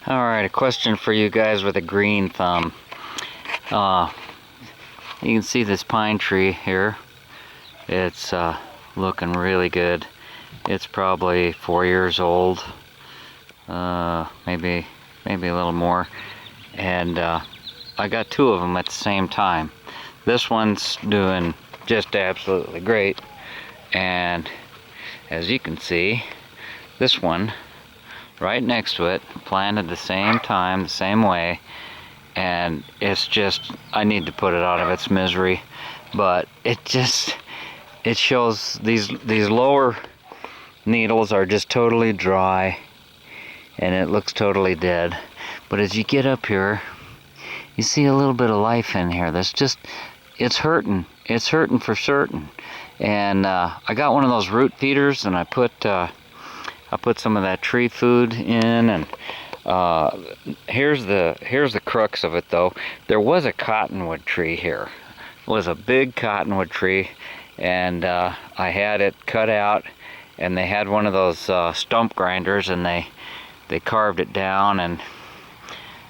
Alright, a question for you guys with a green thumb. You can see this pine tree here. It's looking really good. It's probably 4 years old, maybe a little more. And I got two of them at the same time. This one's doing just absolutely great, and as you can see, this one right next to it, planted the same time, the same way, and it's just, I need to put it out of its misery. But it shows these lower needles are just totally dry, and it looks totally dead. But as you get up here, you see a little bit of life in here. It's hurting for certain. And I got one of those root feeders, and I put some of that tree food in, and here's the crux of it though. There was a cottonwood tree here. It was a big cottonwood tree, and I had it cut out, and they had one of those stump grinders, and they carved it down. And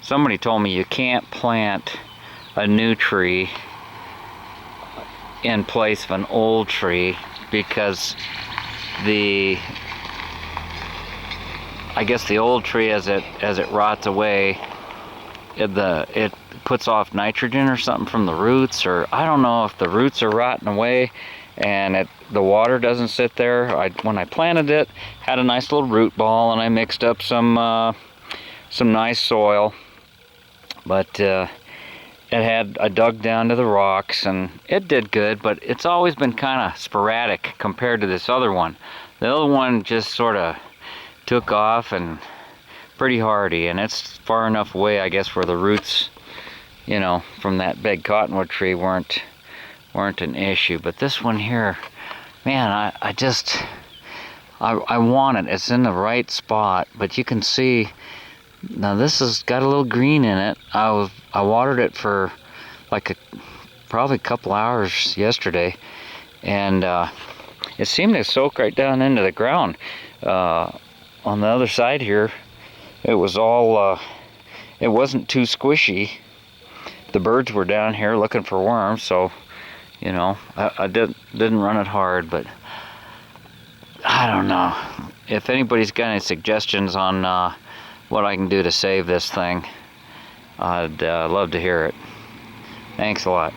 somebody told me you can't plant a new tree in place of an old tree, because I guess the old tree, as it rots away, it puts off nitrogen or something from the roots, or I don't know if the roots are rotting away and the water doesn't sit there. When I planted it, had a nice little root ball, and I mixed up some nice soil, but I dug down to the rocks, and it did good, but it's always been kind of sporadic compared to this other one. The other one just sort of took off and pretty hardy, and it's far enough away, I guess, where the roots, from that big cottonwood tree weren't an issue. But this one here, man, I want it. It's in the right spot, but you can see now this has got a little green in it. I watered it for like probably a couple hours yesterday, and it seemed to soak right down into the ground. On the other side here, it was all, it wasn't too squishy. The birds were down here looking for worms, so, I didn't run it hard, but I don't know. If anybody's got any suggestions on what I can do to save this thing, I'd love to hear it. Thanks a lot.